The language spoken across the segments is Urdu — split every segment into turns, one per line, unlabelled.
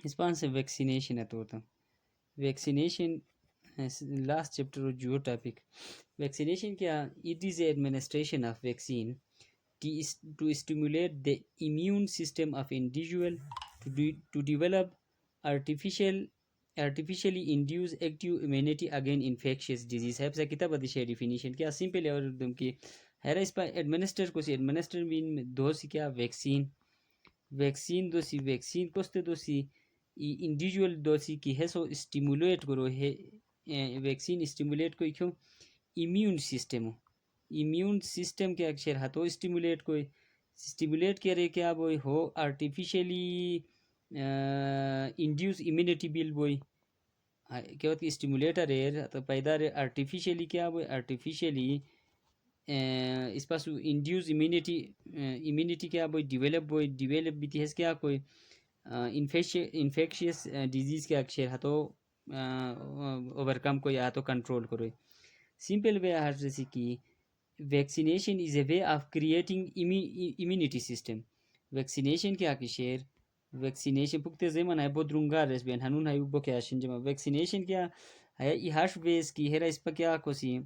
اس پان سے ویکسینیشن ہے تو ہوتا ویکسینیشن لاسٹ چیپٹر جو ٹاپک ویکسینیشن کیا it is a administration of vaccine to stimulate the immune system of individual to develop artificial artificially induced active immunity against infectious disease ہے کتاب ادیش ڈیفینیشن کیا سمپل اور دم کی ہے اس پر ایڈمنسٹر کو سی ایڈمنسٹر مین دو سی کیا ویکسین دو سی ویکسین کوستے دو سی انڈیویجول دو سی کی ہے سو اسٹیمولیٹ کرو ہے ویکسین اسٹیمولیٹ کوئی کیوں امیون سسٹم کے اکثر ہاتھوں اسٹیمولیٹ کوئی اسٹیمولیٹ کرے کیا بوئی ہو آرٹیفیشلی انڈیوس امیونٹی بل بوئی کیا ہوتی اسٹیمولیٹر ہے تو پیدا رہے آرٹیفیشلی کیا بوئی آرٹیفیشلی اس پاس انڈیوس امیونٹی کیا بوئی ڈیویلپ بھی تھی کیا کوئی انفیکشیس ڈیزیز کے اکثر ہاتھوں اوورکم کوئی ہاتھوں کنٹرول کرو سمپل وے ہر جیسی کی vaccination is a way of creating immunity system vaccination کیا کی شیر ویکسینیشن پکتے زمان ہے بہت رنگا رس بین ہنون ہے بو کیا شن جمع ویکسینیشن کیا ہے یہ ہاش ویز کی ہے اس پر کیا کو سی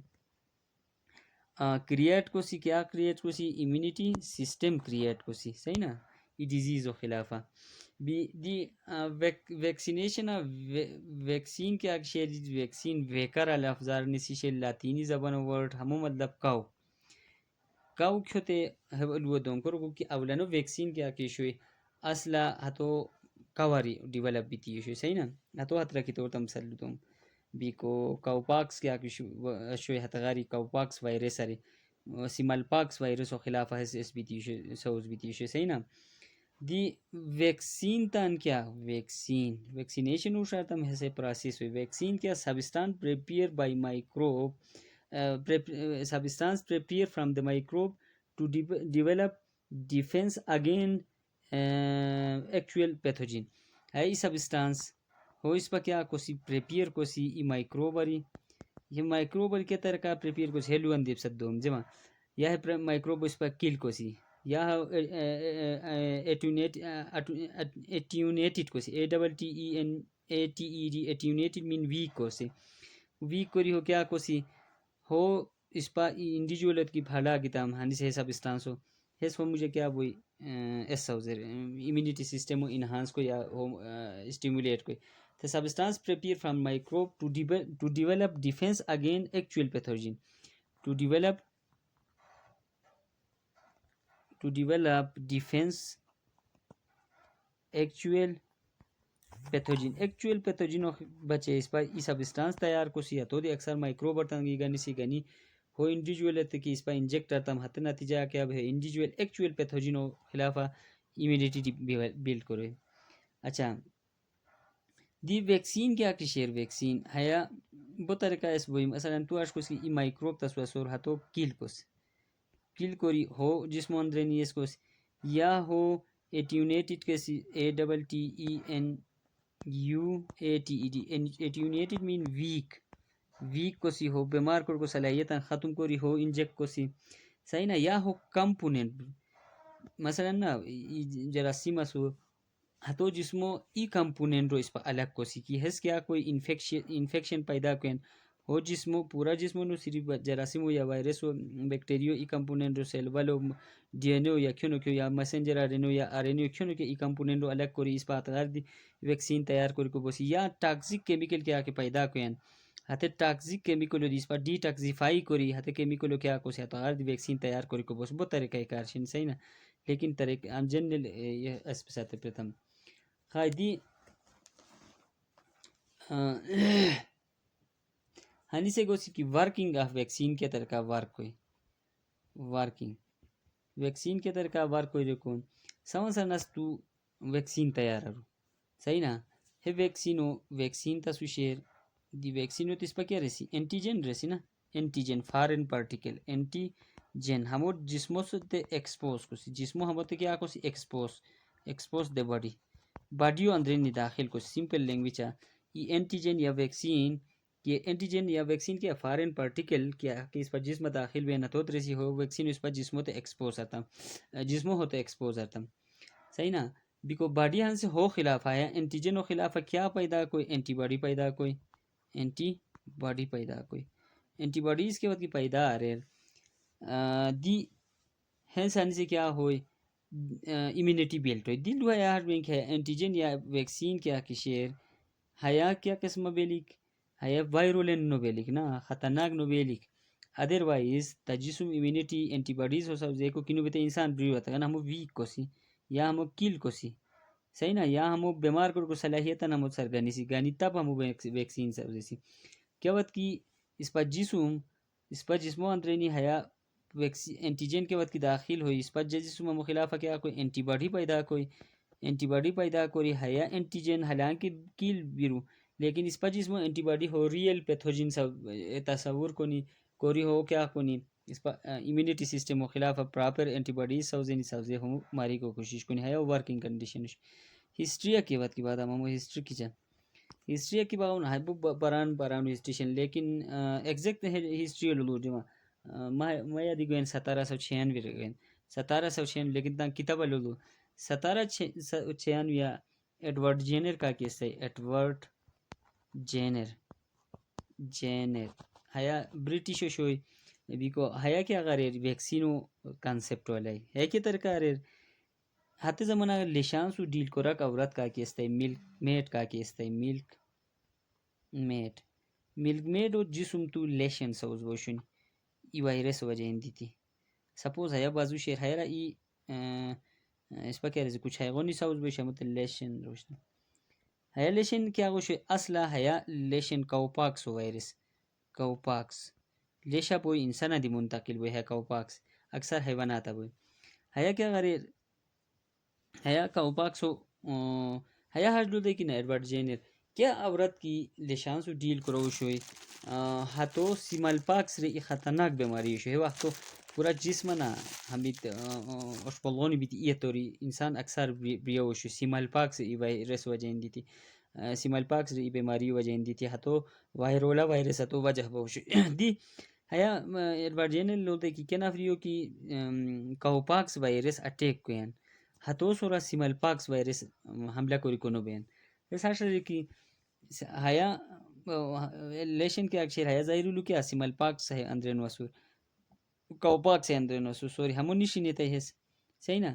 کریٹ کو سی کیا کریٹ کو سی امیونٹی سسٹم کریٹ کو سی صحیح نا یہ ڈیزیز و خلافہ دی ویکسینیشن ویکسین کیا شیر ویکسین ویکر لفظار نسی شیر لاطینی زبان ورڈ ہمو مطلب کاو کھوتے ہلو دوم کرو کہ اولانو ویکسین کیا کی شوی اصلا ہتو کاواری ڈیولپ بیتی شوی صحیح نا ہتو ہت رکھی تو تم سلوتم بیکو کاو پاکس کیا کی شوی ہتغاری کاو پاکس وائرس ارے سیمال پاکس وائرس و خلاف اس بیتی شوی سوز بیتی شوی صحیح نا دی ویکسین تان کیا ویکسینیشن او شرطم ہے سے پروسیس ہوئی ویکسین کیا substance prepare by microbe substance prepared from the microbe to develop defense against actual pathogen ہے یہ سبسٹانس ہو اس پر کیا کوسی پریپیئر کوسی ای مائکروبری یہ مائکروبر کے طرح کا پریپیئر کوسی ہیلو اندیب صدوم جمع یا ہے مائکروب اس پر کل کوسی یا ایٹیونیٹڈ کوسی ATTENATED ایٹیونیٹڈ مین ویک کوسی ویک کوری ہو کیا کوسی ہو اس پا انڈیویجولت کی بھالا گیتام ہانی سے سبسٹانس ہو ہیس ہو مجھے کیا بوئی ایس ہاؤزر امیونٹی سسٹم ہو انہانس کو یا ہو اسٹیمولیٹ کو the substance prepared from microbe to develop defense against actual pathogen to develop defense actual pathogen بچے اس پر ای سبسٹانس تیار کو سی تو دی اکثر مائکروب برتنگی گنی سی گنی ہو انڈیویجول کی اس پر انجیکٹ کرتا ہم ہت نتیجہ کیا ہے انڈیویجول ایکچوئل پیتھوجن ہو خلافہ امیونٹی بلڈ کرے اچھا دی ویکسین کیا کی شیر ویکسین ہے بہت طریقہ اس بوئی مثلا تو اش کو سی ای مائکروب تصور ہتو کل کوری ہو جسم اندرینی اس کو یا ہو ایٹیونیٹڈ کے سی ATTENUATED ایٹیونیٹڈ مین ویک کو سی ہو بیمار کو صلاحیت ختم کوری ہو انجیکٹ کو سی صحیح نا یا ہو کمپوننٹ مثلا نا جراثیم اسو ہتو جسمو ای کمپوننٹ رو اس پر الگ کو سی کی ہس کیا کوئی انفیکشن پیدا کوئن ہو جسمو پورا جسمو نو صرف جراثیم یا وائرس و بیکٹیریو ای کمپوننٹ رو سیل والو ڈی این او یا کیونو کیو یا میسنجر آر این او یا آر این او کیونو کے ای کمپوننٹ رو الگ کوری اس پر اتغار دی ویکسین تیار کوری کو بوسی یا ٹاکسک کیمیکل کیا کہ پیدا کوئن ہتے ٹاکسک کیمیکل اس پر ڈی ٹاکسیفائی کوری ہتے کیمیکل کیا کو سی اتغار دی ویکسین تیار کوری کو بوس بہت طریقہ کارشن صحیح نا لیکن طریقہ جنرل یہ اس پساتے پرتم خائدی ہنی سے گوسی کی ورکنگ آف ویکسین کے طرح ورک ہوئی ورکنگ ویکسین کے طرح ورک ہوئی رکون سمسر نس تو ویکسین تیار رو صحیح نا ہے ویکسین تا سو شیر دی ویکسینو تس پا کیا رسی اینٹیجن رسی نا اینٹیجن فارن پارٹیکل اینٹیجن ہمو جسمو سے تے ایکسپوز کو سی جسمو ہمو تے کیا کو سی ایکسپوز دے باڈیو اندرین داخل کو سمپل لینگویج یہ اینٹیجن یا ویکسین یہ اینٹیجن یا ویکسین کیا فارن پارٹیکل کیا کہ اس پر جسم داخل بھی نہ تو رسی ہو ویکسین اس پر جسموں تے ایکسپوز آتا جسموں ہوتے ایکسپوز آتا صحیح نا بیکو باڈی ہن سے ہو خلاف آیا اینٹیجن و خلاف کیا پیدا کوئی اینٹی باڈی پیدا کوئی اینٹی باڈی پیدا کوئی اینٹی باڈیز کے وقت کی پیدا آ رہے دی ہے سن سے کیا ہوئی امیونٹی بیلٹ ہوئی دل ہوا یار بینک ہے اینٹیجن یا ویکسین کیا کی شیر حیا کیا قسم بیلک حیا وائرولن نوبیلک نا خطرناک نوبیلک ادروائز تجسم امیونٹی اینٹی باڈیز ہو سب دیکھو کنو بیتے انسان بری ہوتا ہے نا ہمو ویک کو سی یا ہمو کیل کو سی صحیح نا یا ہمو بیمار کو صلاحیت ہمو سرگانی سی گانی تب ہمو ویکسین سب دیسی کیا وقت کی اس پر جسم اس پر جسموں اندرینی حیا اینٹیجن کے وقت کی داخل ہوئی اس پر جسم ہمو خلاف کیا کوئی اینٹی باڈی پیدا کوئی حیا اینٹیجن حالانکہ کیل بیرو لیکن اس پر جسم اینٹی باڈی ہو ریئل پیتھوجن سب تصور کنی کوری ہو کیا کنی اس پر امیونٹی سسٹم و خلاف پراپر اینٹی باڈیز سوزے ہوں ماری کو کوشش کنی ہے ورکنگ کنڈیشن ہسٹری کی بات کی بات ہم ہسٹری کی ہسٹری کی بات ہے بران ہسٹریشن لیکن ایگزیکٹ ہسٹری لولو جمع میں دی گوین 1796 لیکن تاں کتاب لولو 1796 ایڈورڈ جینر کا کیس ہے ایڈورڈ جینر حیا برٹش شوئی بیکو حیا کیا غریر ویکسینو کانسیپٹ والا ہے کہ ترکاریر ہاتھ زمانہ لیشان سو ڈیل کرک عورت کا کیس ہے ملک میٹ کا کیس ہے ملک میٹ و جسم تو لیشن سوز وشن ای وائرس وجہ اندی تھی سپوز حیا بازو شیر حیرہ ای اس پر کیا رہے کچھ ہے غنی سوز بشہ لیشن روشن حیا لیشن کیا گوشے اصلا حیا لیشن کوپاکس وائرس کوپاکس لیشا بوئی انسانہ دی منتقل بوئی ہے کوپاکس اکثر حیوانات بوئی حیا کیا غریر حیا کوپاکس حیا ہر دو دیکھیں ایڈورڈ جینر کیا عورت کی لیشان سو ڈیل کروش ہوئی ہاتھو سیمال پاکس رے خطرناک بیماری شو ہے وقت تو پورا جسم نا ہمیں اشپلغونی بیتی یہ توری انسان اکثر بیوشو سیمال پاکس ای وائرس وجہ اندی تھی سیمال پاکس ای بیماری وجہ اندی تھی ہاتھو وائرولا وائرس ہاتھو وجہ بوشو دی حیا ایڈورڈ جینر لوتے کی کیا نافریو کی کوپاکس وائرس اٹیک کوئین ہاتھو سورا سیمال پاکس وائرس حملہ کوری کنو بین اس حاشر کی حیا لیشن کے اکشیر حیا ظاہرولو کیا سیمال پاکس ہے اندرین وسور کوپاکس ہے اندرین وسور سوری ہمو نشینی تے ہس صحیح نا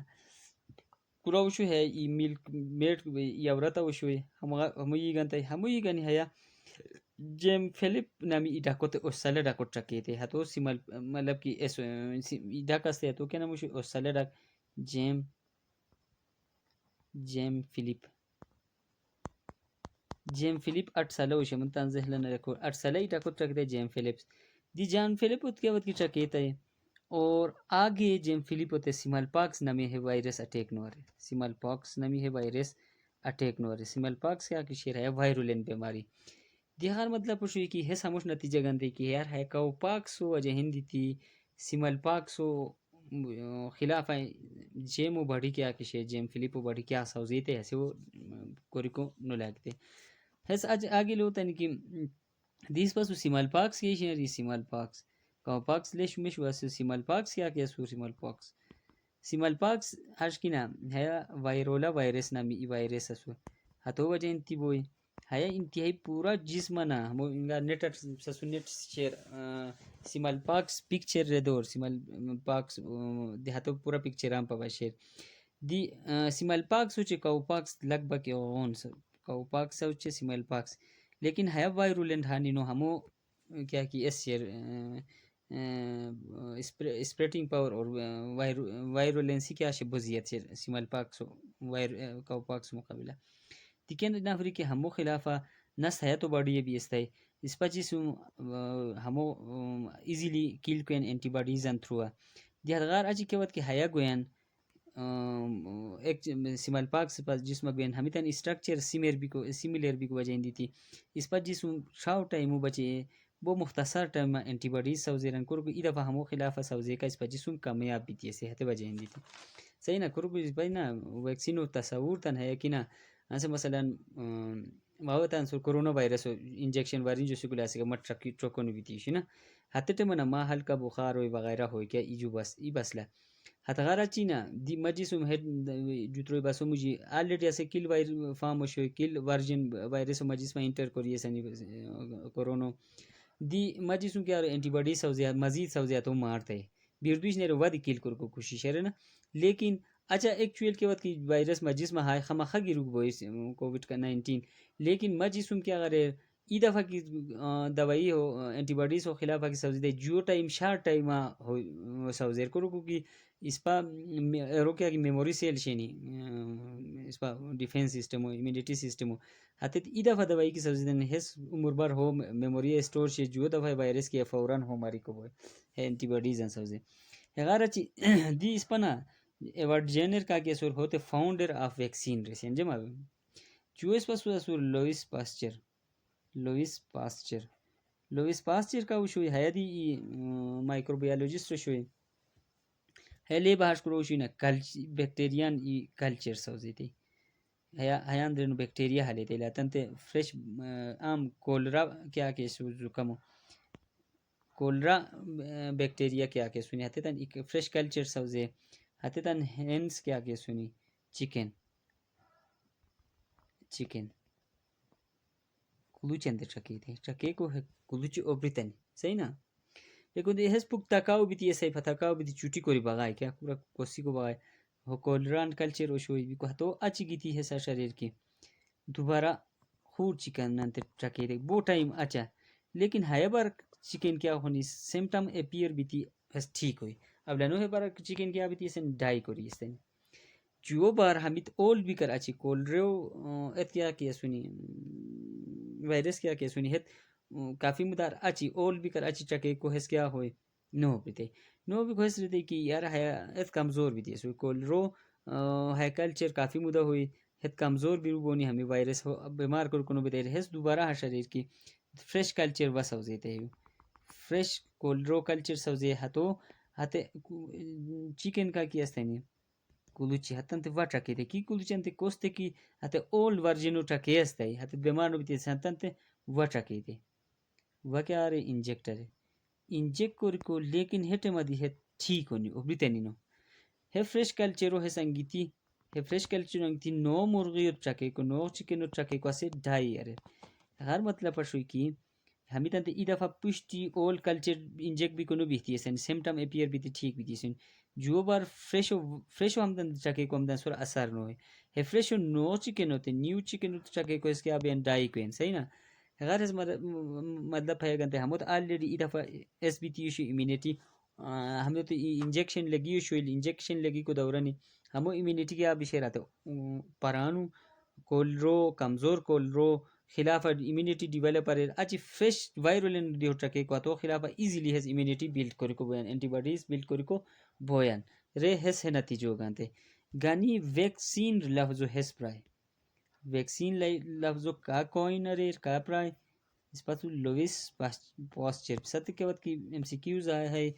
پورا وشو ہے ای ملک میٹ ای عورتا وشو ہے ہمو یہ گانتا ہے ہمو یہ گانی حیا جیم فلپ نامی ای ڈاکو تے اوسالے ڈاکو ٹرکے تے ہاتھو سیمال مطلب کی ایسو ای ڈاکاستے ہاتھو کیا نام وشو اوسالے ڈاک جیم فلپ 8 سالہ وشو من تنزہ لنا رکھو 8 سالہ ای ڈاکو ٹرک دے جیم فلپس دی جان فلپ ات کیا وقت کی ٹرکیتا ہے اور آگے جیم فلپ ہوتے سیمال پاکس نامی ہے وائرس اٹیک نوارے سیمال پاکس نامی ہے وائرس اٹیک نوارے سیمال پاکس کیا کی شیر ہے وائرولین بیماری دیہار مطلب پوچھوئی کی ہے ساموش نتیجہ گندے کی یار ہے کو پاکسو وجہ ہندی تھی سیمال پاکسو خلاف جیمو بڑھی کیا کشے جیم فلپو بڑھی کیا سوزیتے ایسے وہ کوری کو نو لگتے ہس آج آگے لوتا ہے کہ دیس پاسو سیمال پاکس کی شنری سیمال پاکس کو پاکس لیش مش واسو سیمال پاکس کیا سو سیمال پاکس ہرش کی نام ہے وائرولا وائرس نامی ای وائرس اسو ہتو وجہ انتی بوئی ہے انتہائی پورا جسم نا ہمو انگا نیٹ سسونیٹ شیر سیمال پاکس پکچر رے دور سیمال پاکس دیہاتو پورا پکچر آم پا شیر دی سیمال پاکس سوچے کو پاکس لگ بھگ اون کو پاکس سوچے سیمال پاکس لیکن ہے وائرولنٹ ہانی نو ہمو کیا کی اس شیر اسپریٹنگ پاور اور وائرولنسی کیا شے بزیت شیر سیمال پاکس کو پاکس مقابلہ تکین نافری کہ ہمو خلافہ نس ہے تو باڈی بھی استائی اس پر جسم ہمو ایزیلی کیل کوین اینٹی باڈیز ان تھروا دیہات غار اجی کے وقت کہ حیا گوین ایک سیمال پاکس پاس جسم گوین ہمیتان اسٹرکچر سیملر بھی کو وجہ اندی تھی اس پر جسم شاو ٹائمو بچے وہ مختصر ٹائم اینٹی باڈیز سوزیرن کرو ای دفعہ ہمو خلاف سوزے کا اس پر جسم کامیاب بھی تھی صحت وجہ اندی تھی صحیح نا کرو بھائی نا ویکسینو تصور تن ہے کہ نا ایسے مثلا ماوتان سو کرونا وائرس انجیکشن وارین جو سکول ایسے مت ٹرکونو بھی تھی نا ہاتھ ٹائم نا ما ہلکا بخار ہوئی وغیرہ ہوئی کیا ای جو بس ای بسلا هتغارا چینا دی مجیسوم هد جوتروی باسو مجی already اسه کیل ویر فارم شوی کیل ورژن وایرس مجیس ما انٹر کریه سنی کرونا دی مجیسوم که اینٹی باڈی سوزیا مزید سوزیا تو مارتے بیردوش نے رو دی کیل کرکو کوشش ہے نا لیکن اچھا ایکچوئل کے وقت کی وائرس مجیس ما ہائے خما خگی روک بوئس کووڈ کا 19 لیکن مجیسوم کیا اگر ای دفعہ کی دوائی ہو اینٹی باڈیز ہو خلاف کی سوزی دے جو ٹائم شارٹ ٹائم ہو سوزیر کرو کی اس پا روکیا کی میموری سیل شینی اس پا ڈیفینس سسٹم ہو امیونٹی سسٹم ہو ہتے ای دفعہ دوائی کی سوزی دن ہس عمر بار ہو میموری اسٹور شے جو دفعہ وائرس کی فوراً ہو ماری کو بوئے اینٹی باڈیز ہیں سوزی غار اچھی دی اس پا نا ایوارڈ جینر کا کہ سور ہوتے فاؤنڈر آف ویکسین ریسین جمع جو اس پاس سور لوئس پاسچر کا وہ شوئی ہے دی مائکروبیالوجسٹ شوئی ہے لے باہر کرو شوئی نا بیکٹیریان کلچر سوزی تھی ہے اندر بیکٹیریا حالے تے لاتن تے فریش عام کولرا کیا کہ سو کمو کولرا بیکٹیریا کیا کہ سنی ہتے تن ایک فریش کلچر سوزے ہتے تن ہینس کیا کہ سنی چکن کلوچ اندر چکے کو ہے کلوچ اوبریتن صحیح نا لیکن دے ہس پک تکاو بیتی ایسا فتکاو بیتی چوٹی کوری بغائے کیا پورا کوسی کو بغائے ہو کولران کلچر او شوئی بھی کو تو اچھی گیتی ہے سا شریر کی دوبارہ خور چکن نانتے چکے دے بو ٹائم اچھا لیکن ہے بار چکن کیا ہونی سمپٹم اپیئر بیتی ہس ٹھیک ہوئی اب لانو ہے بار چکن کیا بیتی اسن ڈائی کوری استن جو بار ہمیت اول بھی کر اچھی کولڈریو ات کیا سنی وائرس کیا سنی ہے کافی مدار اچھی اول بھی کر اچھی چکے کو ہس کیا ہوئے نو بیتے نو بھی کوئی رہتے کہ یار ہے ات کمزور بھی تھی کولڈرو ہے کلچر کافی مدہ ہوئی ہے کمزور بھی بونی ہمیں وائرس ہو بیمار کر کنو بیتے رہے دوبارہ ہر شریر کی فریش کلچر و سوزیتے ہیں فریش کولڈرو کلچر سوزے ہتو ہتے چکن کا کی استنی کلوچی ہتن تے وٹا کے کی کلوچن تے کوستے کی ہتے اول ورژن وٹا کے استای ہتے بیمار نو بیتے ہتن تے وٹا کے تے وکیا رے انجیکٹر انجیکٹ کو لیکن ہٹے مدی ہے ٹھیک ہونی او بیتنی نو ہے فریش کلچر ہے سنگیتی ہے فریش کلچر انگتی نو مرغی چکے کو نو چکن چکے کو اسے ڈھائی ارے ہر مطلب پر شوئی کی ہمیں تنتے ای دفعہ پشتی اول کلچر انجیکٹ بھی کنو بیتی ہے سن سمٹم اپیئر بیتی ٹھیک بیتی سن جو بار فریشو ہم دن چکے کو ہم دن سور اثر نو ہے فریشو نو چکن ہوتے نیو چکن چکے کو اس کے آبین ڈائی کوئن صحیح نا غیر اس مطلب ہے گنتے ہمیں تو آلریڈی ای دفعہ ایس بی تی شو امیونٹی ہمیں تو انجیکشن لگی شو انجیکشن لگی کو دورانی ہمو امیونٹی کے آب بشیر آتے پرانو کولرو کمزور کولرو خلاف امیونٹی ڈیولپ ہے اچھی فریش وائرولن دیو چکے کو تو خلاف ایزیلی ہز امیونٹی بیلڈ کرے کو بوین اینٹی باڈیز بیلڈ کرے کو بوین رے ہس ہے نتیجو گانتے گانی ویکسین لفظو ہس پرائے ویکسین لفظو کا کوئن رے کا پرائے اس پاسو لوئس پاسچر ستی کے وقت کی ایم سی کیوز آئے ہے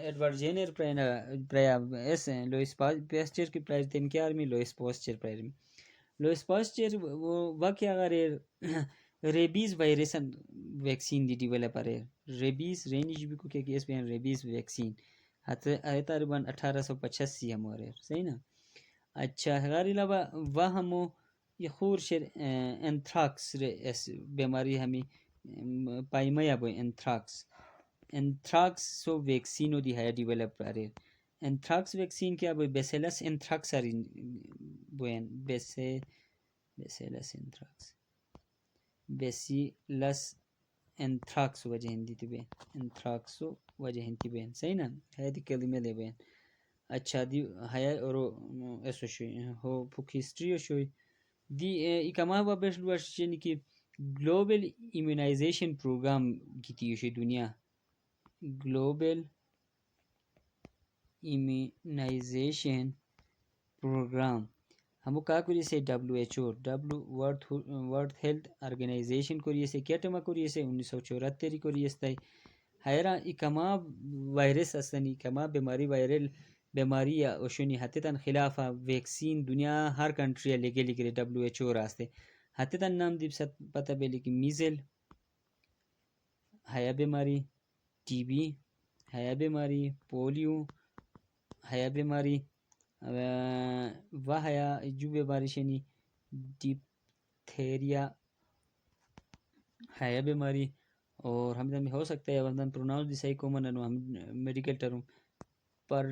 ایڈورڈ جینر پرایا ایس ہیں لوئس پاسچر کی پرائز تین کے آرمی لوئس پاسچر پرائز میں لوئس پاسچر وہ واقعی اگر ریبیز وائرسن ویکسین دی ڈیولپر ہے ریبیز رینج بھی کو کہ اس پہ ریبیز ویکسین تقریباً 1885 ہمارے صحیح نا اچھا ہمارے علاوہ وہ ہمو یہ خور شر انتھراکس بیماری ہمیں پائمیا بوئے انتھراکس سو ویکسینو دی ہے ڈیولپ رہے انتھراکس ویکسین کیا بوئے بیسیلس انتھراکس بوئن بیسیلس انتھراکس وجہ ہندی تی بین انتھراکسو وجہ ہندی بین صحیح نا ہے دی کلمہ دے بین اچھا دی ہے اور ایسو شوئی ہو پک ہسٹری شوئی دی اکمہ با بیش لوش یعنی کہ گلوبل ایمیونائزیشن پروگرام گیتی ہوشی دنیا گلوبل ایمیونائزیشن پروگرام ہمو کا کریے سے WHO ورلڈ ہیلتھ آرگنائزیشن کریے سے کیا ٹیمہ کریے سے 1974 کریے ستائی حیرہ اکما وائرس استنی اکما بیماری وائرل بیماری یا اوشنی حتیتاً خلافہ ویکسین دنیا ہر کنٹری لگے لگے WHO راستے حتیتاً نام دیب ست پتہ بیلی کہ میزل حیا بیماری ٹی بی حیا بیماری پولیو haya بیماری و haya جو بیماری شنی ڈپتھیریا haya بیماری اور ہم میں ہو سکتا ہے ورنہ پروناؤنس دی صحیح کومن انو ہم میڈیکل ٹرم پر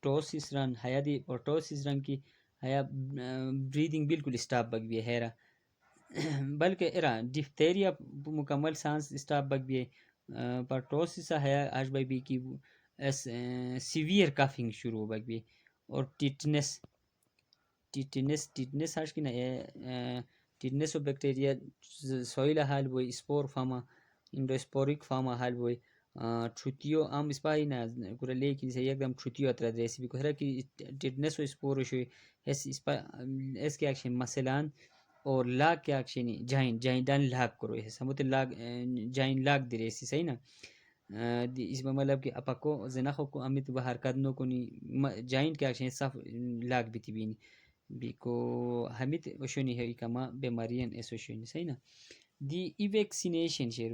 ٹوسس رن haya دی اور ٹوسس رن کی haya بریدنگ بالکل اسٹاپ بگ بھی ہے بلکہ ارا ڈپتھیریا مکمل سانس اسٹاپ بگ بھی پر ٹوسس ہے آج بگ بھی کی سیویئر کافنگ شروع بگ بھی اور ٹیٹنس آج کی نا ٹیٹنس و بیکٹیریا سوئل حال ہوئی اسپور فاما انڈوسپورک فاما حال ہوئی چھتیو عام اسپائی نا کورا لے کی سے ایک دم چھتیو اترا ریسیپی کو ہے کہ ٹیٹنس و اسپور شوئی اس کے ایکشن مسلان اور لاگ کے ایکشن جائن ڈان لاگ کرو ہے سمجھتے لاگ جائن لاگ دی ریسی صحیح نا اس میں مطلب کہ اپا کو زناخو کو امیت باہر کدنو کو نی جائن کے ایکشن صاف لاگ بیتی بینی بیکو ہمیت وشونی ہے کما بیماریاں اس وشونی صحیح نا دی ای ویکسینیشن شیر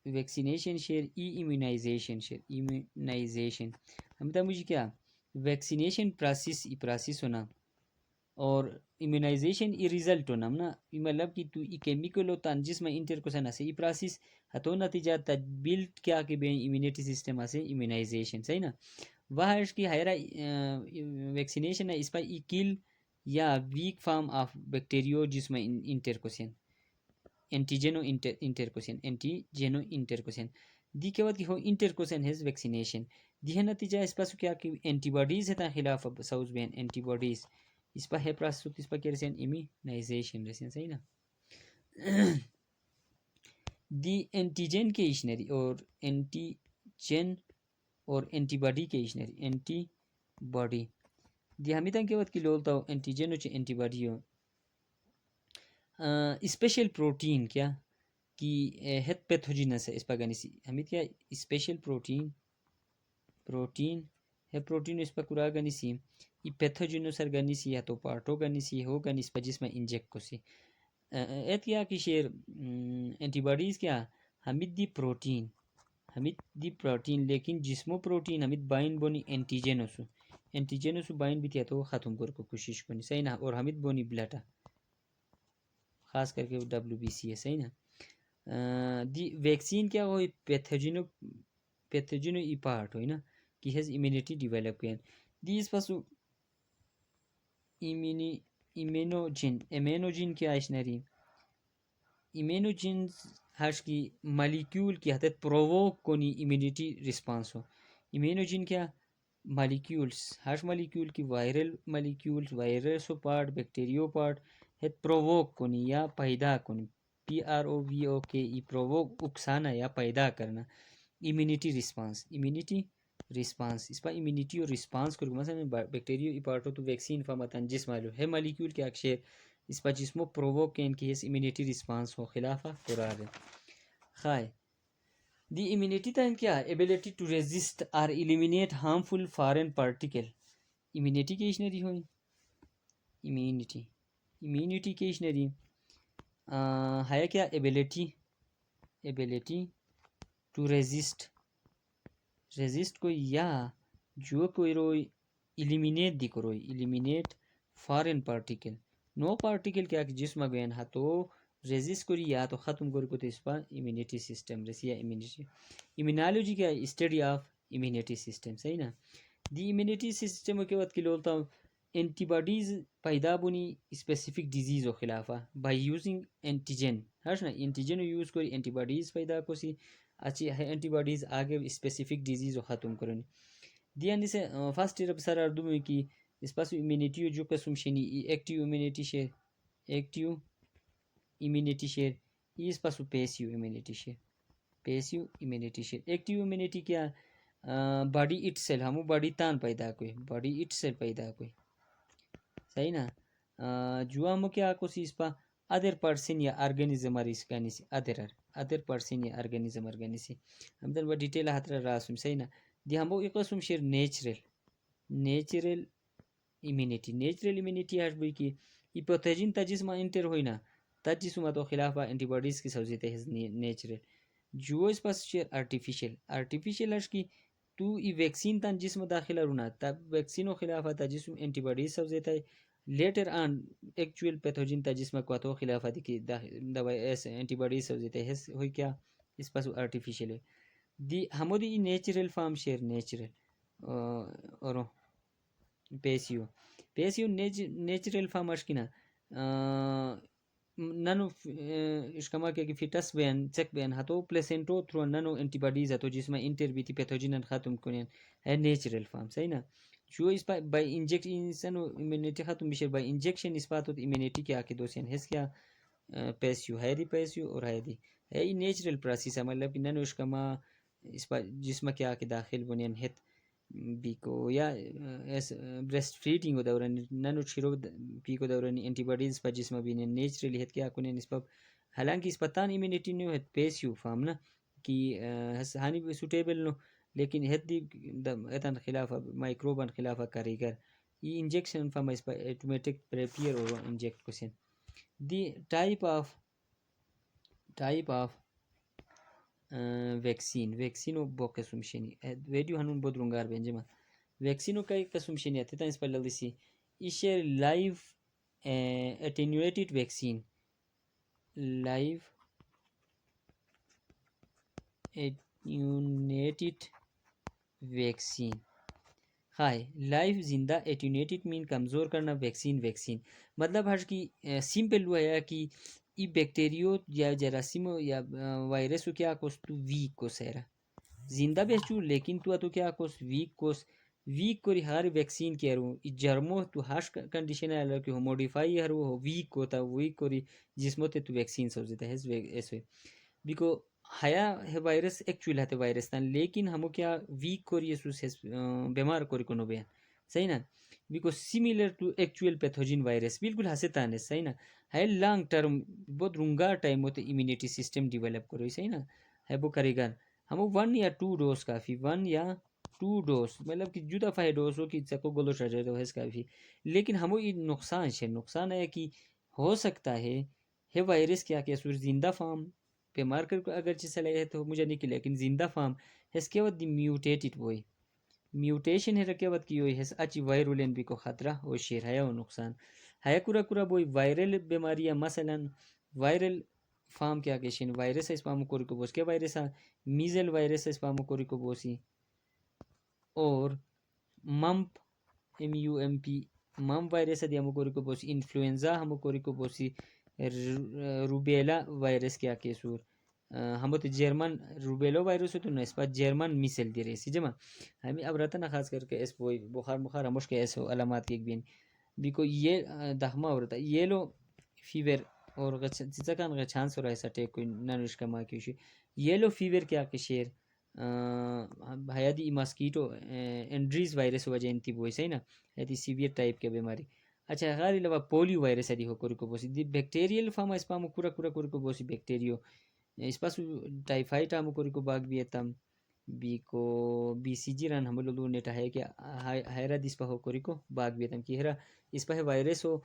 ویکسینیشن شیر ای ایمیونائزیشن شیر ایمیونائزیشن ہم تا مجھے کیا ویکسینیشن پراسیس ہونا اور ایمیونائزیشن ای ریزلٹ ہونا نا مطلب کہ تو ای کیمیکل ہوتا جس میں انٹر کو سنا سے ای پراسیس ہتو نتیجہ تبیلٹ کیا کہ بین ایمیونٹی سسٹم سے ایمیونائزیشن صحیح نا وہ اس کی ہائرا ویکسینیشن ہے اس پر ای کل یا ویک فارم آف بیکٹیریو جس میں انٹر کو سین اینٹیجنو انٹرکوسن دی کے بعد کی ہو انٹرکوسن ہیز ویکسینیشن دی ہے نتیجہ اس پاس کیا کہ اینٹی باڈیز ہے تا خلاف ساؤز بین اینٹی باڈیز اس پر ہے پراسس اس پر کیا رسین ایمیونائزیشن رسین صحیح نا دی اینٹیجن کے ایشنری اور اینٹیجن اور اینٹی باڈی کے ایشنری اینٹی باڈی دی ہمیں تنگ کے بعد کی لولتا ہو اینٹیجن اور اینٹی باڈی ہو اسپیشل پروٹین کیا کی ہیت پیتھوجینس ہے اس پر گنیسی ہمیں کیا اسپیشل پروٹین ہے پروٹین اس پر کرا گنیسی ای پیتھوجینو سر گنیسی ہے تو پارٹو گنیسی ہو گنیس پر جس میں انجیکٹ کو سی ایت کیا کہ شیر اینٹی باڈیز کیا ہمیں دی پروٹین لیکن جسمو پروٹین ہمیں بائن بونی اینٹیجینوسو بائن بھی تیا تو ختم کر کو کوشش کنی صحیح نا اور ہمیں بونی بلاٹا خاص کر کے WBC ہے صحیح نا دی ویکسین کیا ہوئی پیتھوجینو ای پارٹ ہوئی نا کہ ہیز امیونٹی ڈیولپ کیا دی اس پاسو ایمینوجن کیا اشنری ایمینوجن ہرش کی مالیکیول کی حدت پرووک کنی امیونٹی رسپانس ہو ایمینوجن کیا مالیکیولز ہرش مالیکیول کی وائرل مالیکیولز وائرسو پارٹ بیکٹیریو پارٹ ہے پرووک کنی یا پیدا کنی PROVOK ای پرووک اکسانا یا پیدا کرنا امیونٹی رسپانس اس پر امیونٹی اور رسپانس کرو مثلا بیکٹیریو ای پارٹو تو ویکسین فامتان جس معلوم ہے مالیکیول کے اکشیر اس پر جسمو پرووک کین کی اس امیونٹی رسپانس ہو خلافہ قرار ہے خواہ دی امیونٹی تایم کیا ایبیلٹی ٹو ریزسٹ اور eliminate harmful foreign particle immunity کی اشنری ہوئی امیونٹی کی اشنری ہے کیا ایبیلٹی ٹو ریزسٹ کو یا جو کوئی روئی ایلیمینیٹ دی کروئی ایلیمینیٹ فارن پارٹیکل نو پارٹیکل کیا کہ جسم گوین ہا تو ریزسٹ کری یا تو ختم کر کو تو اس پر امیونٹی سسٹم رسی یا امیونالوجی کیا اسٹڈی آف امیونٹی سسٹم صحیح نا دی امیونٹی سسٹم کے بعد کی لولتا ہوں اینٹی باڈیز پیدا بنی اسپیسیفک ڈیزیز و خلافہ بائی یوزنگ اینٹیجن ہرش نا اینٹیجن یوز کری اینٹی باڈیز پیدا کو سی اچھی ہے اینٹی باڈیز آگے اسپیسیفک ڈیزیز و ختم کرنی دی یعنی سے فرسٹ ایئر سر اردو میں کی اس پاس امیونٹی جو قسم شنی ایکٹیو امیونٹی شیر اس پاس پیسیو امیونٹی شیر ایکٹیو امیونٹی کیا باڈی اٹ سیل ہمو باڈی تان پیدا کوئی صحیح نا جو ہمو کیا کو سی اس پا ادر پرسن یا ارگنزم ارگنی سی ادر پرسن یا ارگنزم ارگنی سی ہم دن با ڈیٹیل ہاتر راسم صحیح نا دی ہمو ایک قسم شیر نیچرل امیونٹی ہر بوئی کی ای پیتھوجن تا جسم انٹر ہوئی نا تا جسم تو خلاف اینٹی باڈیز کی سوزیتے ہیں نیچرل جو اس پاس شیر آرٹیفیشل ہر کی تو ای ویکسین تان جسم داخلہ رونا تا ویکسینو خلاف تا جسم اینٹی باڈیز سو دیتا ہے لیٹر آن ایکچوئل پیتھوجن تا جسم کو تو خلاف دی کہ دوائی ایسے اینٹی باڈیز سو دیتا ہے ہوئی کیا اس پاس آرٹیفیشل ہے دی ہمو دی نیچرل فارم شیر نیچرل اور پیسیو نیچرل فارم اشکنا نانو اشکما کہ فیٹس بین چیک بین ہتو پلیسنٹو تھرو نانو اینٹی باڈیز ہتو جس میں انٹر بیتی پیتھوجن ختم کنین ہے نیچرل فارم صحیح نا جو اس پا بائی انجیکشن امیونٹی ختم بشیر بائی انجیکشن اس پا تو امیونٹی کیا کہ دوسین ہس کیا پیسیو ہے دی پیسیو اور ہے دی ہے نیچرل پروسیس ہے مطلب کہ نانو اشکما اس پا جسم کیا کہ داخل بنین ہت بیکو یا بریسٹ فیڈنگ ہو دوران نانو چھرو پیکو دورانی اینٹی باڈیز پر جسم بینیں نیچرلی ہت کیا کنیں اس پر حالانکہ اس پتان امیونٹی نیو ہت پیسیو فارم نا کہ ہانی سوٹیبل نو لیکن ہت دی اتن خلاف مائکروبان خلاف کاریگر یہ انجیکشن فارم اس پر ایٹومیٹک پریپیئر اور انجیکٹ کسین دی ٹائپ آف ویکسینو بو قسم شنی ویڈیو ہنون بود رنگار بینجما ویکسینو کئی قسم شنی آتے تھا اس پر لگی سی ایشیر live attenuated vaccine live attenuated vaccine ہائے لائیو زندہ ایٹینیویٹڈ مین کمزور کرنا ویکسین مطلب ہر کی سمپل ہوا ہے کہ ای بیکٹیریو یا جراثیمو یا وائرسو کیا کوس تو ویک کو سیرا زندہ بیچو لیکن تو کیا کوس ویک کو ہر ویکسین کیا رو جرمو تو ہاش کنڈیشن ہے اللہ کہ ہو موڈیفائی ہر وہ ویک کو تا ویک کو جسمو تے تو ویکسین سو دیتا ہے ایسے بیکو ہیا ہے وائرس ایکچوئل ہے وائرس تھا لیکن ہمو کیا ویک کو ریسوس بیمار کو نو بیان صحیح نا بیکو similar to actual pathogen virus بالکل ہسے تانے صحیح نا ہے لانگ ٹرم بہت رنگا ٹائم ہوتے امیونٹی سسٹم ڈیولپ کرو صحیح نا ہے وہ کرے گا ہمو 1 یا 2 ڈوز کافی 1 یا 2 ڈوز مطلب کہ جدا فائے ڈوز ہو کہ چکو گلو شجر تو ہے کافی لیکن ہمو یہ نقصان ہے کہ ہو سکتا ہے وائرس کیا کہ سور زندہ فارم بیمار کر کو اگر چیز چلے تو مجھے نہیں لیکن زندہ فارم ہے اس کے بعد دی میوٹیٹڈ وہی میوٹیشن ہے رکھے بعد کی ہوئی ہے اچھی وائرولین بھی کو خطرہ ہو شیر ہے وہ نقصان ہے کورا بوئی وائرل بیماریاں مثلا وائرل فارم کیا کہشن وائرس اس پامو کوری کو بوس کے وائرس میزل وائرس اس پامو کوری کو بوسی اور ممپ MUMP ممپ وائرس دی ہمو کوری کو بوسی انفلوئنزا ہمو کوری کو بوسی روبیلا وائرس کیا کہ سور ہم تو جرمن روبیلو وائرس ہوتے ہیں اس پر جرمن میسل دی رہی سی جمع ہمیں اب رہتا نا خاص کر کے اس وہی بخار ہموش کے ایسے علامات کی ایک بین بیکو یہ دہما ہو رہتا ہے یلو فیور اور چیزا کان چانس ہو رہا ہے سٹے کوئی نانوش کا ماں کیوشی یلو فیور کیا کہ شیر حیادی ماسکیٹو انڈریز وائرس وجہ انتی بوئی صحیح نا ہے سیویر ٹائپ کے بیماری اچھا غیر علاوہ پولیو وائرس ہے ہو کوری کو بوسی دی بیکٹیریل فارم اس پامو کورا کوری کو بوسی بیکٹیریو اس پاس ٹائفائٹ ہم کوری کو باغ بھی تم بیکو BCG رن ہم لوگ نیٹا ہے کہ ہیرا دس پا ہو کوری کو باغ بھی تم کہ ہیرا اس پا ہے وائرس ہو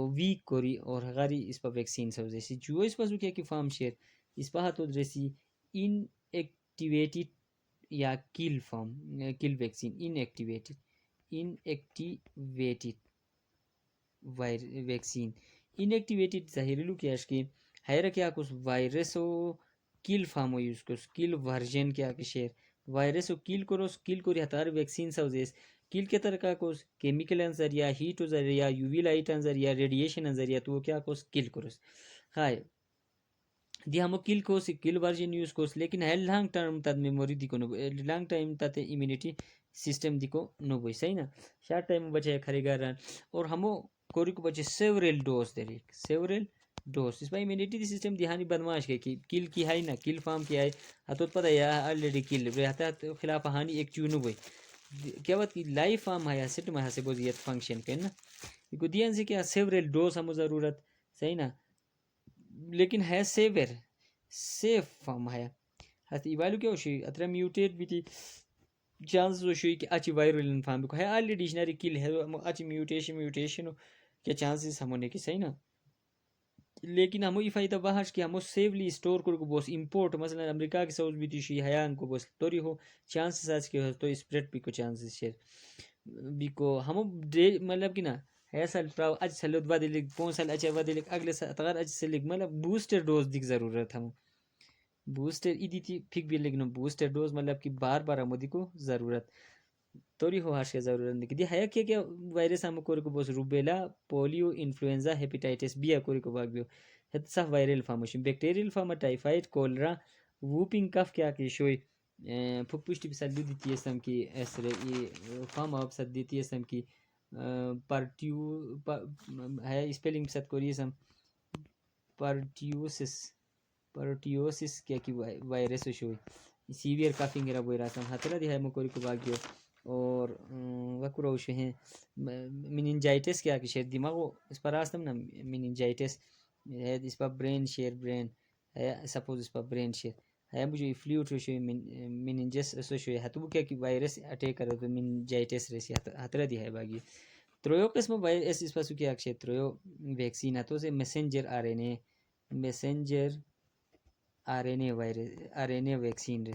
ویک کوری اور غاری اس پا ویکسین سو جیسی جو اس پا کیا کہ فارم شیر اس پا تو جیسی ان ایکٹیویٹڈ یا کل فارم کل ویکسین ان ایکٹیویٹڈ ویکسین ان ایکٹیویٹڈ ظاہرلو کیا اس کی ہیرا کیا کچھ وائرس ہو کل فارم ہو یوز کرو کل ورژن کیا کہ شیر وائرس ہو کل کرو کل کو ہتار ویکسین سو جیس کل کے طرح کا کچھ کیمیکل انظر یا ہیٹ انظر یا UV لائٹ انظر یا ریڈیشن انظر یا تو کیا کچھ کل کرو خائے دی ہمو کل کو کل ورژن یوز کرو لیکن ہے لانگ ٹرم تد میموری دی کو نو لانگ ٹائم تد امیونٹی سسٹم دی کو نو بوئی صحیح نا شارٹ ٹائم بچے کھری گا رن اور ہمو کوری کو بچے سیورل ڈوز دے سیورل ڈوز اس پہ امیونٹی دی سسٹم دہانی بدماش کے کل کی ہے نا کل فارم کی ہے ہتوت پتہ یا آلریڈی کل رہتا خلاف ہانی ایک چونو بوئی کیا بات کی لائف فارم ہے سٹ میں سے بوزیت فنکشن کے نا کو دین سے کیا سیورل ڈوز ہمو ضرورت صحیح نا لیکن ہے سیف فارم ہے ہت ایوالو کیا ہوشی اترا میوٹیٹ بھی تھی چانس ہوشی کہ اچھی وائرل فارم کو ہے آلریڈی جنری کل ہے اچھی میوٹیشن کے چانسز ہم ہونے کی صحیح نا لیکن ہمو ای فائدہ بہاش کہ ہمو سیفلی اسٹور کو بوس امپورٹ مثلا امریکہ کے سوز بھی تیشی حیان کو بوس توری ہو چانسز آج کے ہو تو اسپریڈ بھی کو چانسز شیر بیکو ہمو مطلب کہ نا ہے سال پراو اج سال ود ودلک 5 سال اچھا ودلک اگلے سال تغیر اج سالک مطلب بوسٹر ڈوز دیک ضرورت ہم بوسٹر ایدی تھی پھک بھی لیکن بوسٹر ڈوز مطلب کہ بار بار ہمو دی کو ضرورت توری ہو ہاش کے ضرورت نہیں دی ہے کہ وائرس ہم کو بوس rubella polio influenza hepatitis B کو باگ بیو het saf viral famation bacterial fama typhoid cholera whooping cough kya ki shoy phupushti bisal diti esam ki esre e fama absad diti esam ki partiu hai spelling bisat kori esam partiosis kya ki virus shoy severe coughing era boy rasam hatla di hai mo kori ko bagyo اور وکرو شو ہیں میننجائٹس کیا کہ شاید دماغ اس پر راستم نا میننجائٹس ہے اس پر برین شیئر برین ہے سپوز اس پر برین شیئر ہے مجھے فلوٹ شو میننجس اسو شو ہے تو کیا کہ وائرس اٹیک کرے تو میننجائٹس ریسی ہترا دی ہے باگی ترویو قسم وائرس اس پاسو کیا کہ ترویو ویکسین تو سے messenger R N A virus R N A vaccine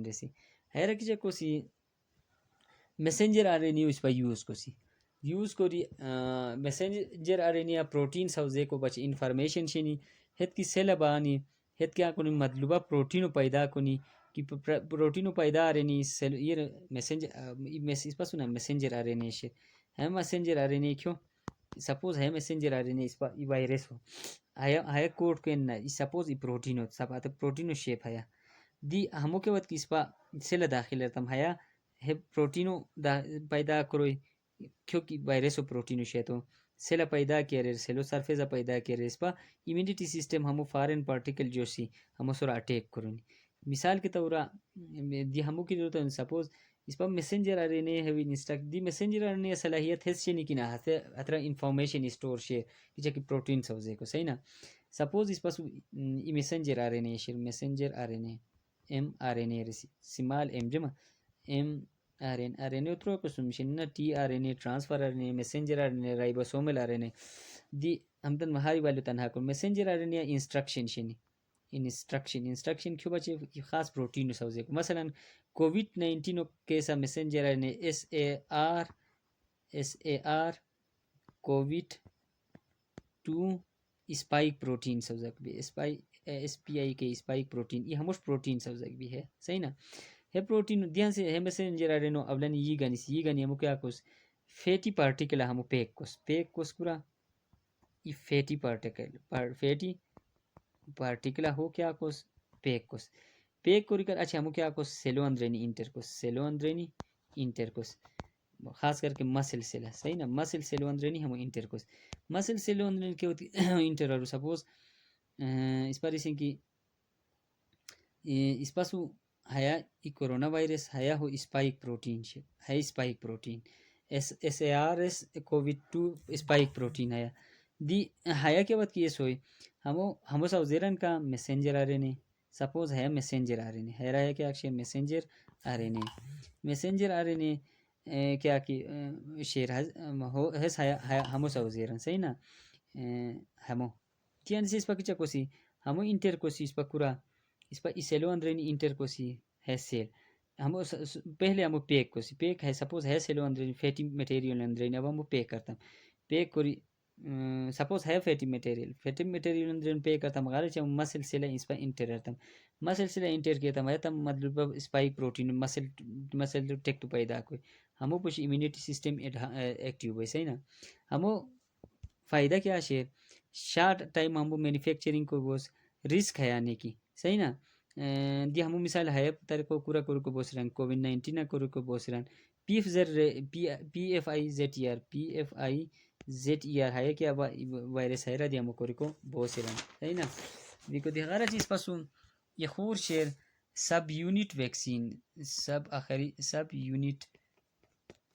ریسی ہے رکھ کو سی میسنجر آر این اے اس پر یوز کری messenger R N A protein سوزے کو بچ انفارمیشن شنی ہت کی سیل بانی ہت کیا کنی مطلوبہ پروٹینو پیدا کنی کہ پروٹینو پیدا آر این اے سیل یہ میسنجر اس پر سنا میسنجر آر این اے شے ہے میسنجر آر این اے کیوں سپوز ہے میسنجر آر این اے اس پر وائرس ہو ہے کوڈ کو سپوز ای پروٹین ہو سب پروٹینو شیپ ہے دی ہمو کے وقت کی اس پر سیل داخل رہتم ہے ہے پروٹینو پیدا کروئی کیونکہ وائرس و پروٹینو شیتو سیل پیدا کیا رہے سیلو سرفیز پیدا کیا رہے اس پر امیونٹی سسٹم ہمو فارن پارٹیکل جو سی ہمو سورا اٹیک کرونی مثال کے طور دی ہمو کی ضرورت ہے سپوز اس پر میسنجر آ رہے نہیں ہے انسٹرکٹ دی میسنجر آ رہے صلاحیت ہے سے نہیں کہ نا اترا انفارمیشن اسٹور شیئر کہ کہ پروٹین سوزے کو صحیح نا سپوز اس پاس میسنجر آ رہے نہیں شیئر میسنجر آ رہے نہیں ایم آر این اے رسی سمال ایم جمع ایم آر این اے اترو کو سمشن T R N A transfer R N A messenger R N A ribosomal R N A دی ہم تن مہاری والو تنہا کو messenger R N A instruction شنی انسٹرکشن کیوں بچے خاص پروٹین سوزے کو مثلا کووڈ 19 کیسا messenger R N A S A R COVID 2 spike protein سوزک بھی ایس پی آئی کے اسپائک پروٹین یہ ہموش پروٹین سوزک بھی ہے صحیح نا ہے پروٹین دھیان سے ہے میسنجر آر این او اولن یہ گنی ہمو کیا کوس فیٹی پارٹیکل ہمو پیک کوس پورا یہ فیٹی پارٹیکل ہو کیا کوس پیک کوری کر اچھا ہمو کیا کوس سیلو اندرینی انٹر کوس خاص کر کے مسل سیل ہے صحیح نا مسل سیلو اندرینی ہمو انٹر کوس مسل سیلو اندرینی کیا ہوتی انٹر اور سپوز اس پر اسیں کی اس پاسو ہے کورونا وائرس ہے ہو اسپائک پروٹین ہے spike protein S A R S Covid 2 spike protein ہے دی ہے کے بعد کیس ہوئی ہمو سوزیرن کا messenger R N A suppose ہے میسنجر آر این اے ہے رہا ہے کیا اکشر میسنجر آر این اے کیا کہ شیر ہے ہمو سوزیرن صحیح نا ہمو کیا سے اس پر کچھ کوسی ہمو انٹر کوسی اس پر کورا اس پر سیلو اندرینی انٹر کوسی ہے سیل ہمو پہلے ہمو پیک ہے سپوز ہے سیلو اندرینی فیٹی میٹیریل اندرینی اب ہمو پیک کرتا پیک کوری سپوز ہے فیٹی میٹیریل اندرین پیک کرتا مغارے چاہم مسل سیلہ اس پر انٹر رہتا مسل سیلہ انٹر کیتا ہے تم مطلب اسپائک پروٹین مسل ٹیکٹو پیدا کوئی ہمو پوچھ امیونٹی سسٹم ایکٹیو ہوئی صحیح نا ہمو فائدہ کیا شیر شارٹ ٹائم ہمو مینوفیکچرنگ کو بوس رسک ہے آنے کی صحیح نا دی ہمو مثال ہے تر کو کورا کو بوسران کووڈ 19 کو بوسران پی ایف آئی زیٹ ای آر ہے کیا وائرس ہے را دی ہمو کو بوسران صحیح نا دیکھو دی غارہ چیز پسوں یہ خور شیر sub unit vaccine sub unit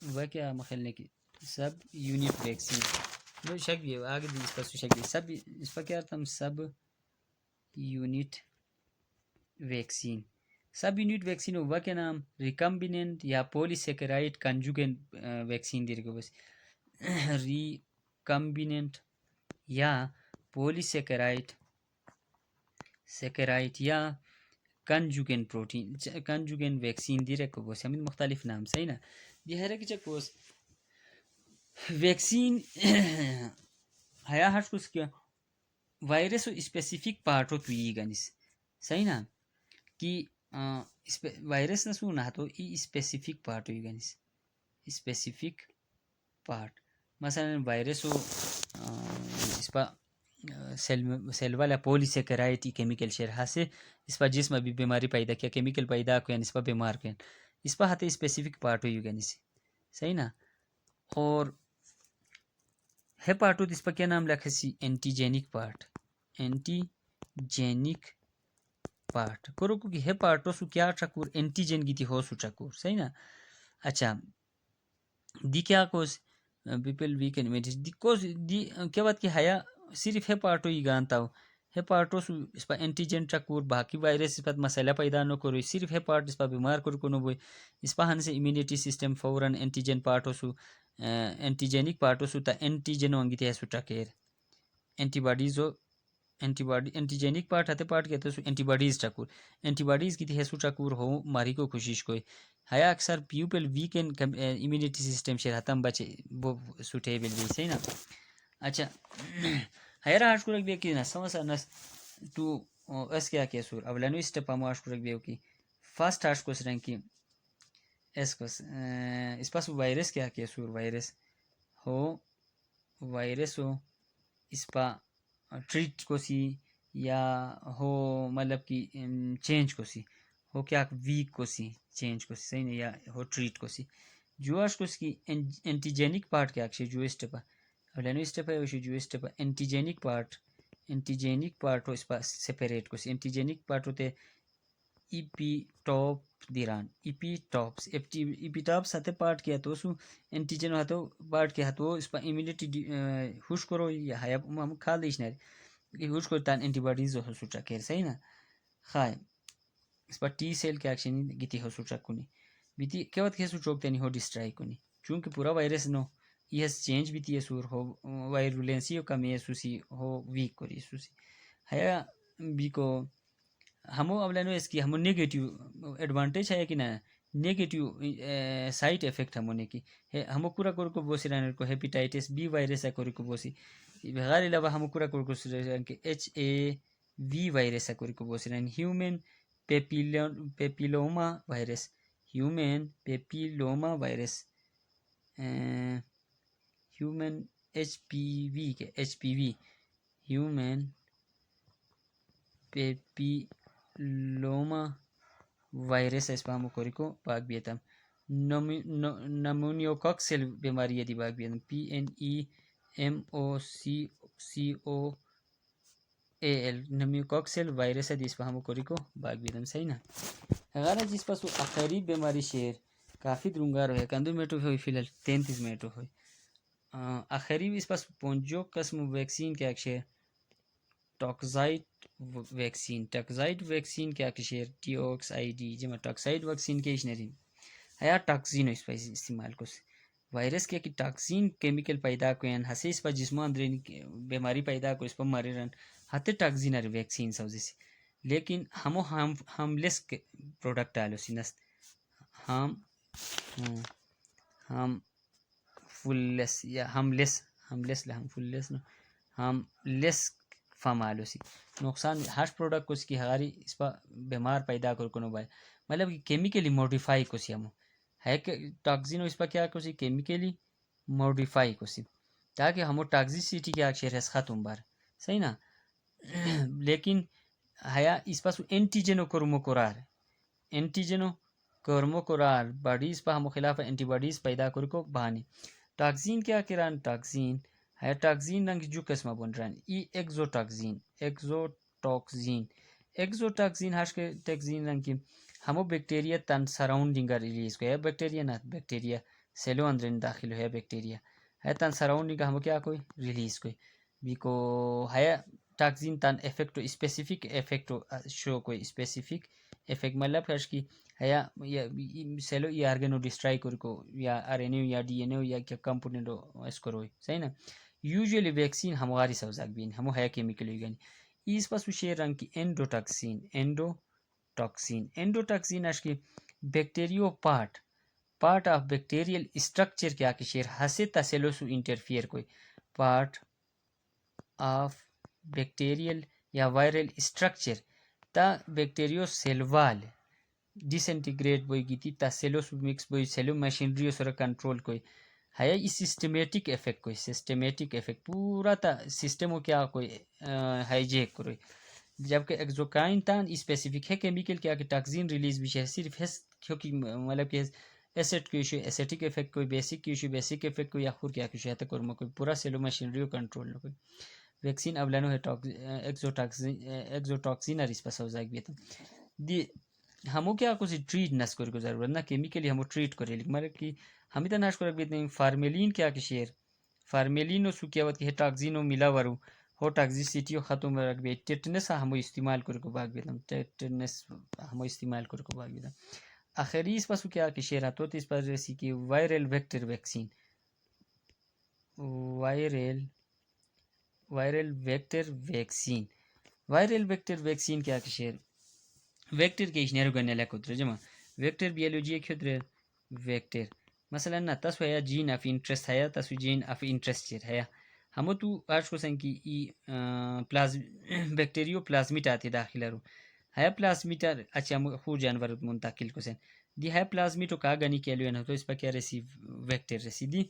وہ کیا مخلنے کی سب یونٹ ویکسین شک بھی ہے آگے بھی اس پسوں شک بھی سب اس پر کیا تم سب یونٹ ویکسین ہوا کیا نام ریکمبیننٹ یا پولیسیکرائڈ کنجوگینٹ ویکسین دیر کو بس ریکمبیننٹ یا پولیسیکرائٹ سیکرائٹ یا کنجوگین پروٹین کنجوگین ویکسین دی رکوبوس ہمیں مختلف نام صحیح نا دی ہے رک چکوس ویکسین ہیا ہٹ کس کیا وائرس و اسپیسیفک پارٹ تو یہ گنس صحیح نا کہ وائرس نہ سو نہ تو ای اسپیسیفک پارٹ ہوئی گنس اسپیسیفک پارٹ مثلا وائرس و اس پا سیل والا پولیسیکرائٹ کیمیکل شیر ہاسے اس پا جسم بھی بیماری پیدا کیا کیمیکل پیدا کیا اس پا بیمار کیا اس پا ہاتے اسپیسیفک پارٹ ہوئی گنس صحیح نا اور ہے پارٹو اس پا کیا نام لکھا سی اینٹیجینک پارٹ اینٹیجینک پارٹ کرو کہ ہے پارٹو سو کیا چکور اینٹیجین گیتی ہو سو چکور صحیح نا اچھا دی کیا کوس people we can imagine the کوس دی کیا بات کہ حیا صرف ہے پارٹو ہی گانتا ہو ہے پارٹو سو اس پا اینٹیجین چکور باقی وائرس اس پا مسئلہ پیدا نہ کرو صرف ہے پارٹ اس پا بیمار کرو کنو بوئی اس پا ہن سے امیونٹی سسٹم فوراً اینٹیجین پارٹو سو اینٹیجینک پارٹو سو تا اینٹیجن وانگیتی ہے سو چکیر antibodies antibody antigenic part ہتے پارٹ کہتے سو اینٹی باڈیز چکور اینٹی باڈیز کی ہے سو چکور ہو ماری کو کوشش کوئی ہیا اکثر پیپل ویکن امیونٹی سسٹم شیر ہتم بچے وہ سوٹیبل بھی صحیح نا اچھا ہیر آش کو رکھ دیا کہ نا سمسا نس تو اس کیا کیا سور اولانو اسٹیپ ہم آش کو رکھ دیا کہ فرسٹ آش کو سرنگ کی اس کو اس پاس وائرس کیا کیا سور وائرس ہو وائرس ہو اس پا ٹریٹ کو سی یا ہو مطلب کہ چینج کو سی ہو کیا ویک کو سی چینج کو سی صحیح نہیں یا ہو ٹریٹ کو سی جو آش کو اس کی اینٹیجینک پارٹ کیا اکشے جو اسٹیپا اولانو اسٹیپا ہے وشی جو اسٹیپا اینٹیجینک پارٹ ہو اس پا سیپریٹ کو سی اینٹیجینک پارٹ ہوتے ای پی ٹاپ دیران ای پی ٹاپس ای پی ٹاپس ہتے پارٹ کیا تو سو اینٹیجن ہتو پارٹ کیا تو اس پا امیونٹی خوش کرو یا حیا ہم کھال دیش نہ خوش کرو تان اینٹی باڈیز ہو سو چکیر صحیح نا خائے اس پا ٹی سیل کیا ایکشن گیتی ہو سو چکونی بیتی کیا وقت کیسو چوکتے نہیں ہو ڈسٹرائی کنی چونکہ پورا وائرس نو یہ چینج بیتی ہے سور ہو وائرولینسی ہو کمی ہے سوسی ہو ویک کری سوسی حیا بی کو ہمو اولانو اس کی ہمو نیگیٹیو ایڈوانٹیج ہے کہ نا نیگیٹیو سائڈ افیکٹ ہمو نے کی ہمو کورا کور کو بوسی رہنے کو ہیپیٹائٹس بی وائرس ہے کوری کو بوسی بغیر علاوہ ہمو کورا کور کو رہنے کہ ایچ اے وی وائرس ہے کوری کو بوسی رہنے human papilloma virus human papilloma virus human H P V کے H P V human papilloma virus اس پا ہمو کوری کو پاک بیتا نمونیو کاکسل بیماری ہے دی باگ بیتا P N E M O C O A L pneumococcal virus ہے دی اس پا ہمو کوری کو باگ بیتا صحیح نا غارہ جس پا سو اخری بیماری شیر کافی درنگار ہوئے کندو میٹو ہوئی فی الحال 33 میٹو ہوئی آخری اس پاس پونجو قسم ویکسین کیا شیر ٹاکزائٹ ویکسین کیا شیر ٹی اوکس آئی ڈی جمع ٹاکسائٹ ویکسین کے اشنری ہیا ٹاکزین اس پا استعمال کو وائرس کیا کہ ٹاکزین کیمیکل پیدا کوئن ہسے اس پا جسمو اندرین بیماری پیدا کو اس پا ماری رن ہتے ٹاکزین ار ویکسین سوزی سی لیکن ہمو ہارملیس پروڈکٹ آلو سی نست ہم فللیس یا ہملیس فام آلو سی نقصان ہر پروڈکٹ کو اس کی ہاری اس پا بیمار پیدا کر کنو بھائی مطلب کہ کیمیکلی موڈیفائی کو سی ہمو ہے کہ ٹاکزینو اس پا کیا کو سی کیمیکلی موڈیفائی کو سی تاکہ ہمو ٹاکزیسٹی کیا شیر ہے ختم بار صحیح نا لیکن ہیا اس پا سو اینٹیجنو کرمو قرار باڈیز پا ہمو خلاف اینٹی باڈیز پیدا کر کو بہانی ٹاکزین کیا کران ٹاکزین ہے ٹاکزین رنگ جو قسمہ بن رہا ای ایکزوٹاکزین ہاش کے ٹاکزین رنگ کی ہمو بیکٹیریا تن سراؤنڈنگ ریلیز کو ہے بیکٹیریا نا بیکٹیریا سیلو اندرین داخل ہے بیکٹیریا ہے تن سراؤنڈنگ ہمو کیا کوئی ریلیز کوئی بیکو ہے ٹاکزین تن افیکٹ اسپیسیفک افیکٹ شو کوئی اسپیسیفک افیکٹ مطلب ہے کی ہے سیلو ای آرگنو ڈسٹرائی کر کو یا آر این او یا ڈی این او یا کیا کمپوننٹ اس کو روئی صحیح نا usually vaccine hamwari sawzak bin hamu haya chemical yugani is pasu sheran ki endotoxin ashki bacterio part of bacterial structure kya ki sher hase taselosu interfere koi part of bacterial یا viral structure ta bacterio cell wall disintegrate boy giti ta cellos mix boy cello machinery sora control koi haya is systematic effect پورا تا سسٹم کو کیا کوئی ہائیجیک کرے جبکہ ایکزوکائن تان اسپیسیفک ہے کیمیکل کیا کہ ٹاکسین ریلیز بھی ہے صرف ہے کیونکہ مطلب کہ ایسٹ کی ایشو ایسیٹک افیکٹ کوئی بیسک کی ایشو بیسک افیکٹ کوئی آخر کیا کیشو ہے تو کرما کوئی پورا سیلو مشینری کنٹرول نہ کوئی ویکسین اب لانو ہے ایکزوٹاکسین اس پاس ہوزاک بھی تھا دی ہمو کیا کچھ ٹریٹ نس کر کو ضرورت نہ کیمیکلی ہمو ٹریٹ کرے لیکن مگر کہ ہمیں تو ناش کر بھی فارمیلین کیا کہ شیر فارمیلین و سکیاوت کہ ٹاکسین و ملا ورو ہو ٹاکسیسٹی و ختم رکھ بھی ٹیٹنس ہمو استعمال کر کو باگ بیتم ٹیٹنس ہمو استعمال کر کو باگ بیتم آخری اس پاسو کیا کہ شیر ہاتو اس پر رسی کہ viral vector vaccine viral vector vaccine کیا کہ شیر ویکٹر کے اشنیرو گنے لے کتر جمع ویکٹر بیولوجی کتر ویکٹر مثلا نا تسو ہے جین اف انٹرسٹ ہے تسو جین اف انٹرسٹ ہے ہمو تو آج کو سن کی بیکٹیریو پلازمیٹ آتی داخل رو ہے پلازمیٹ اچھا خو جانور منتقل کو سن دی ہے پلازمیٹو کا گنی کیلو نہ تو اس پر کیا ریسیو ویکٹر ریسی دی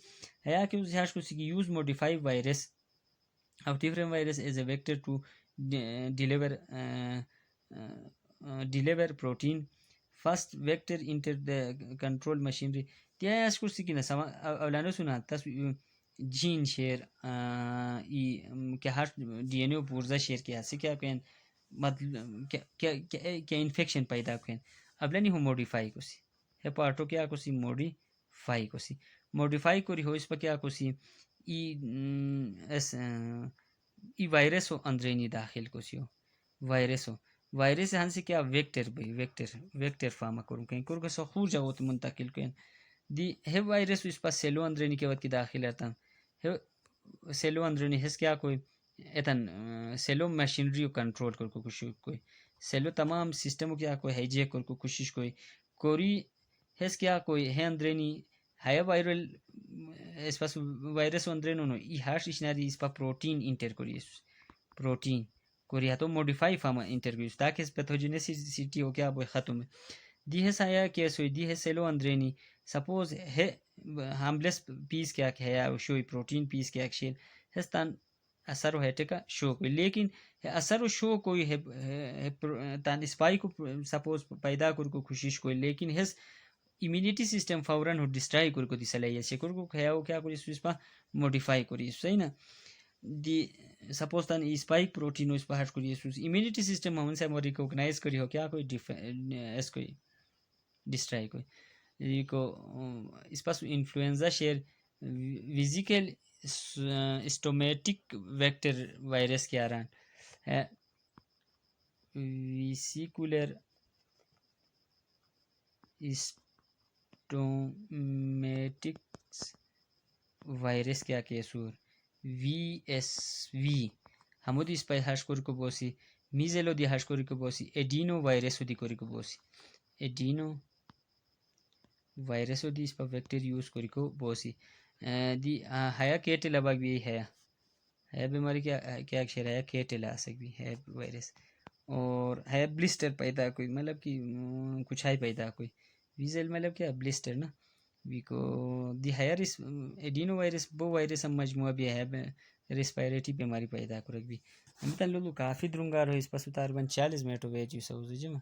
ہے کہ اس ہاش کو سی use modify virus of different virus as a vector to deliver protein first vector into the control machinery دیا اس کو سی کنا سما اولانو سنا تاس جین شیر ای کہ ہر ڈی این اے پورزا شیر کیا سی کیا کہیں مطلب کیا انفیکشن پیدا کہیں اب لانی ہو موڈیفائی کو سی ہے پارٹو کیا کو سی موڈیفائی کو ری ہو اس پر کیا کو سی ای وائرس ہو اندرینی داخل کو سی ہو وائرس ہن سے کیا ویکٹر فارما کروں کہیں کرو سو خور جاوت منتقل کہیں دی ہے وائرس اس پر سیلو اندرینی کے وقت کی داخل رہتا ہے سیلو اندرینی ہس کیا کوئی ایتن سیلو مشینری کنٹرول کر کو کوشش کوئی سیلو تمام سسٹم کیا کوئی ہائیجیک کر کو کوشش کوری ہس کیا کوئی ہے اندرینی ہے وائرل اس پاس وائرس اندرینو نو ای ہاش اشناری اس پا پروٹین انٹر کریس پروٹین کوری تو موڈیفائی فارما انٹر کریس تاکہ اس پیتھوجینیسٹی ہو کیا بوئی ختم دی ہے سایا کیس ہوئی دی ہے سیلو اندرینی سپوز ہے ہمبلس پیس کیا کہ ہے شوئی پروٹین پیس کیا کشیل ہستان اثر و ہیٹے کا شو کوئی لیکن اثر و شو کوئی ہے تان اسپائی کو سپوز پیدا کر کو کوشش کوئی لیکن ہس امیونٹی سسٹم فوراً ہو ڈسٹرائی کر کو دی صلاحیت سے کر کو کھیا ہو کیا کری اس پا موڈیفائی کری صحیح نا دی سپوز تان اسپائک پروٹین اس پا ہٹ کری امیونٹی سسٹم ہم سے ریکوگنائز کری ہو کیا کوئی اس کوئی ڈسٹرائی کوئی کو اس پاس انفلوئنزا شیر ویزیکل اسٹومیٹک ویکٹر وائرس کیا رہا ہے ویسیکولر اسٹومیٹکس وائرس کیا کیسور وی ایس وی ہمو دی اس پہ ہاش کوری کو بوسی میزلو دی ہاش کوری کو بوسی ایڈینو وائرسو دی کوری کو بوسی ایڈینو وائرسو دی اس پہ ویکٹر یوز کوری کو بوسی دی ہیا کیٹل اباگ بھی ہے بیماری کیا اکشر ہے کیٹل آسک بھی ہے وائرس اور ہے بلسٹر پیدا کوئی مطلب کہ کچھ ہائی پیدا کوئی ویزل مطلب کیا بلسٹر نا وی کو دی ہائرس ایڈینو وائرس بو وائرس ہم مجموعہ بھی ہے ریسپائریٹی بیماری پیدا کرے بھی ہم تن لوگ کافی درنگار ہو اس پاس اتار بن 40 منٹ ہو گئے جو سوزو جمع